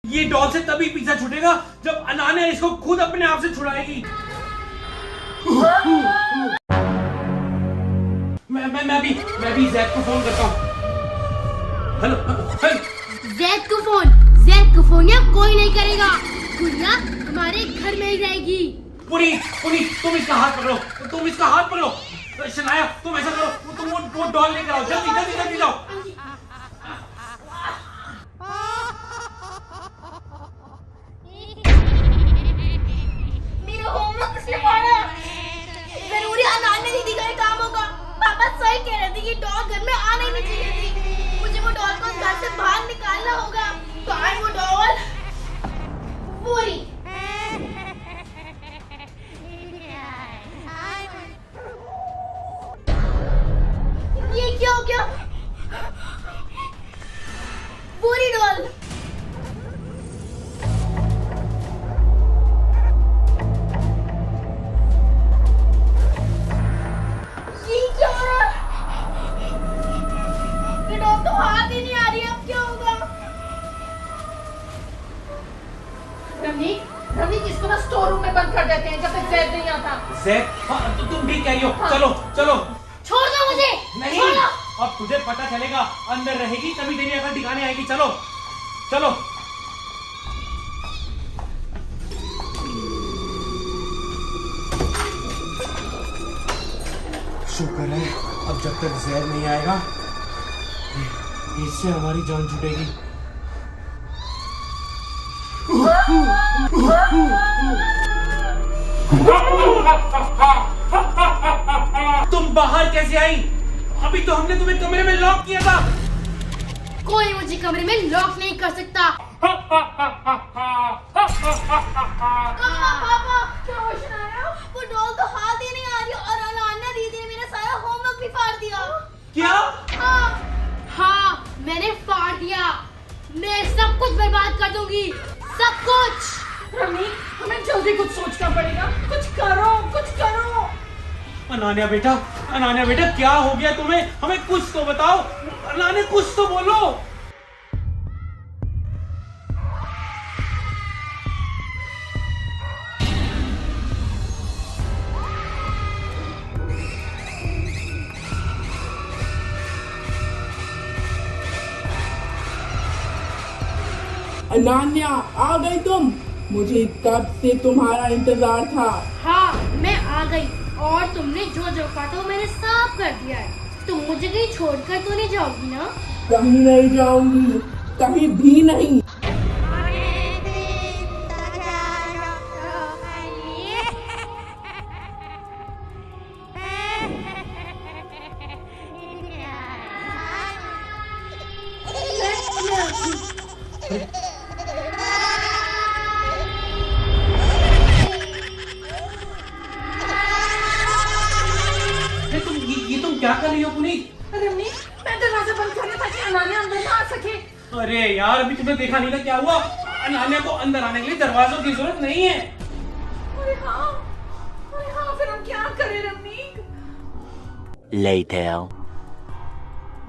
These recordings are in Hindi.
ये डॉल से तभी पीछा छूटेगा जब अनान्या इसको खुद अपने आप से छुड़ाएगी। मैं भी जैक को फोन करता हूँ। हेलो जैक को फोन या कोई नहीं करेगा। गुड़िया हमारे घर में ही रहेगी। पुनी तुम इसका हाथ पकड़ो। शनाया तुम ऐसा करो, तुम वो डॉल लेकर आओ, जल्दी जाओ। मेरा होमवर्क किसने पढ़ा? जरूरी अनान्या दीदी का ही काम होगा। पापा सही कह रहे थे कि डॉल घर में आना ही नहीं चाहिए थी। मुझे वो डॉल को घर से बाहर निकालना होगा। कहाँ है वो डॉल? पूरी ये क्या हो गया? पूरी डॉल तो हाथ ही नहीं आ रही। अब क्या होगा? रवनीक इसको ना स्टोर रूम में बंद कर देते हैं जब तक जैद नहीं आता। जैक, हाँ, तो तुम भी कह रही हो। चलो। छोड़ दो मुझे। नहीं, अब तुझे पता चलेगा। अंदर रहेगी तभी तेरी अकल ठिकाने आएगी। चलो। शुक्र है अब जब तक जहर नहीं आएगा इससे हमारी जान छूटेगी। तुम बाहर कैसे आई? अभी तो हमने तुम्हें कमरे में लॉक किया था। कोई मुझे कमरे में लॉक नहीं कर सकता। पापा क्या क्वेश्चन आ रहा है? वो डॉल तो हाथ ही नहीं आ रही और अनान्या दीदी ने मेरा सारा होमवर्क भी फाड़ दिया। क्या? हाँ, मैंने फाड़ दिया। मैं सब कुछ बर्बाद कर दूंगी, सब कुछ। रवनीक हमें जल्दी कुछ सोचना पड़ेगा। कुछ करो। अनान्या बेटा क्या हो गया तुम्हें? हमें कुछ तो बताओ। अनान्या कुछ तो बोलो। अनान्या आ गई तुम? मुझे कब से तुम्हारा इंतजार था। हाँ, मैं आ गई और तुमने जो कहा था वो मैंने साफ कर दिया है। तुम मुझे कहीं छोड़कर तो नहीं जाओगी ना? कहीं नहीं जाऊंगी, कहीं भी नहीं। तुम क्या कर रही हो पुनीत? रवनीक मैं दरवाजा बंद कर रहा था कि अनान्या अंदर ना आ सके। अरे यार अभी तुम्हें देखा नहीं था क्या हुआ? अनान्या को अंदर आने के लिए दरवाजों की जरूरत नहीं है। अरे हाँ फिर हम क्या करें रवनीक?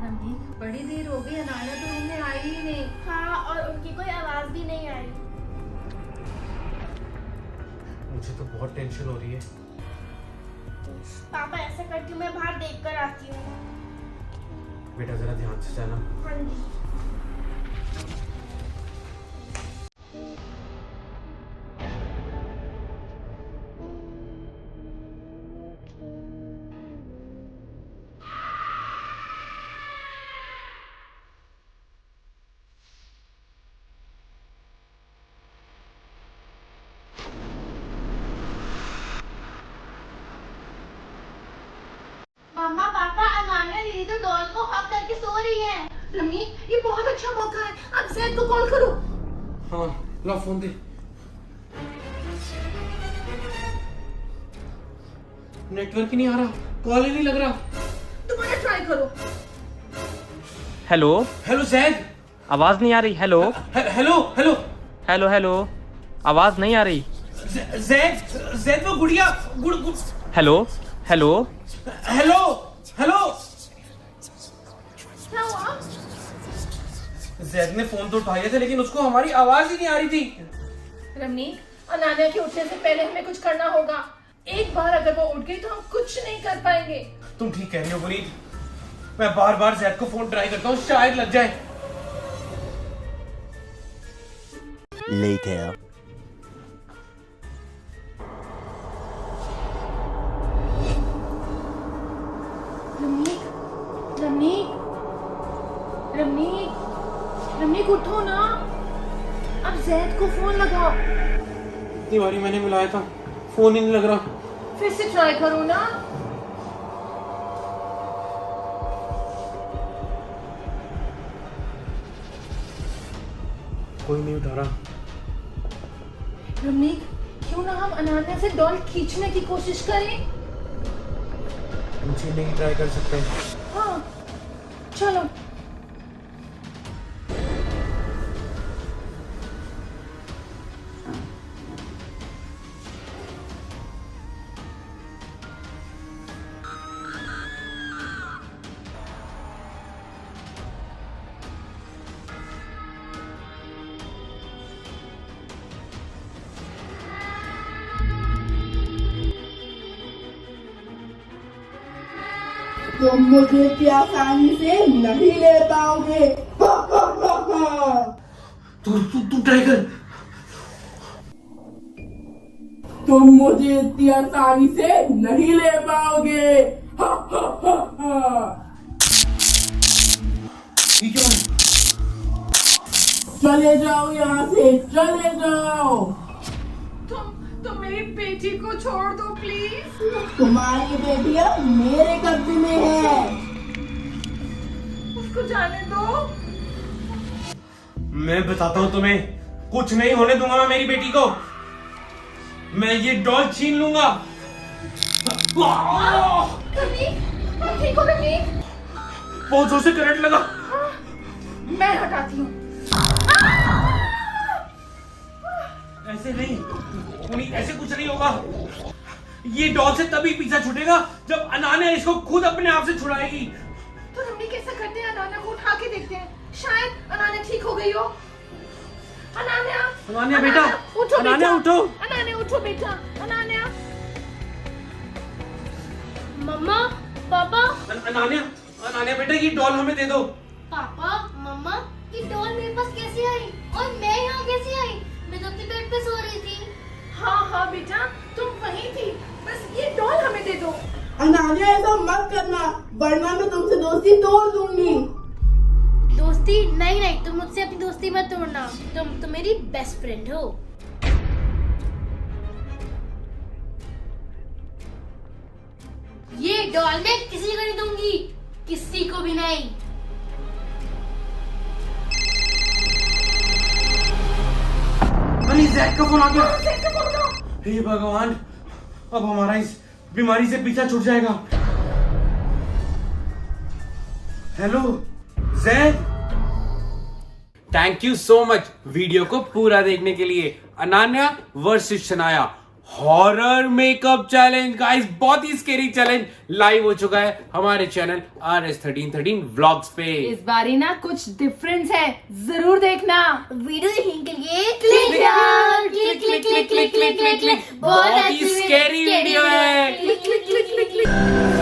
रवनीक बड़ी देर हो गई, अनान्या तो रूम में आई ही नहीं। हाँ, और उनकी कोई आवाज भी नहीं आई। मुझे तो बहुत टेंशन हो रही है। पापा ऐसा करती हूँ, मैं बाहर देख कर आती हूँ। बेटा जरा ध्यान से जाना। हाँ जी। मम्मा पापा, अनान्या दीदी तो डॉल को हक करके सो रही है। रवनीक ये बहुत अच्छा मौका है। आप जैद को कॉल करो। हाँ ला फोन दे। नेटवर्क ही नहीं आ रहा, कॉल ही नहीं लग रहा। दोबारा ट्राई करो। हेलो जैद, आवाज नहीं आ रही। हेलो आवाज नहीं आ रही। जैद वो गुड़िया हेलो क्या हुआ? जैद ने फोन तो उठाया था लेकिन उसको हमारी आवाज ही नहीं आ रही थी। रमनीक, अनान्या के उठने से पहले हमें कुछ करना होगा। एक बार अगर वो उठ गई तो हम कुछ नहीं कर पाएंगे। तुम ठीक कह रही हो पुनीत, मैं बार बार जैद को फोन ट्राई करता हूँ, शायद लग जाए। Later. रमनीक, रमनीक, रमनीक, रमनीक उठो ना। अब जैद को फोन लगाओ। इतनी बारी मैंने मिलाया था, फोन ही नहीं लग रहा। फिर से ट्राई करो ना। कोई नहीं उठा रहा। रमनीक, क्यों ना हम अनान्या से डॉल खींचने की कोशिश करें? मुझे नहीं ट्राई कर सकते। हाँ, चलो। तुम मुझे इतनी आसानी से नहीं ले पाओगे। तू ट्राई कर। तुम मुझे इतनी आसानी से नहीं ले पाओगे। ये क्यों है? चले जाओ यहाँ से, चले जाओ। तुम मेरी बेटी को छोड़ दो प्लीज। तुम्हारी बेटियां मेरे कब्जे में है। उसको जाने दो। मैं बताता हूँ तुम्हें, कुछ नहीं होने दूंगा मैं मेरी बेटी को। मैं ये डॉल छीन लूंगा। रमनीक, आप ठीक हो रमनीक? बहुत जोर से करंट लगा। मैं हटाती हूँ। ऐसे नहीं पुनीत, ऐसे कुछ नहीं होगा। ये डॉल से तभी पीछा छूटेगा जब अनान्या इसको खुद अपने आप से छुड़ाएगी। तो रमनीक ऐसा करते हैं, अनान्या को उठा के देखते हैं, शायद अनान्या ठीक हो गई हो। अनान्या, अनान्या बेटा, उठो अनान्या बेटा। उठो। अनान्या उठो बेटा। अनान्या, मम्मा, पापा, अनान्या बेटा, ये डॉल हमें दे दो। पापा, मम्मा, ये डॉल मेरे पास कैसे आई और मैं यहाँ कैसे आई? मैं तो अपने बेड पे सो रही थी। हाँ बेटा, तुम वहीं थी। बस ये डॉल हमें दे दो। अनान्या, ऐसा मत करना वरना मैं तुमसे दोस्ती तोड़ दूंगी। दोस्ती? नहीं, तुम मुझसे अपनी दोस्ती मत तोड़ना। तुम तो मेरी बेस्ट फ्रेंड हो। ये डॉल मैं किसी को नहीं दूंगी, किसी को भी नहीं। अरे जैक का फोन आ गया। हे भगवान, अब हमारा इस बीमारी से पीछा छूट जाएगा। Hello Jack. Thank you so much video को पूरा देखने के लिए। Ananya versus Shanaya horror makeup challenge guys, बहुत ही स्केरी चैलेंज लाइव हो चुका है हमारे चैनल RS1313 व्लॉग्स पे। इस बारी ना कुछ डिफरेंस है, जरूर देखना। वीडियो देखने के लिए click click click click click click click, बहुत ही स्केरी वीडियो है। क्लिक।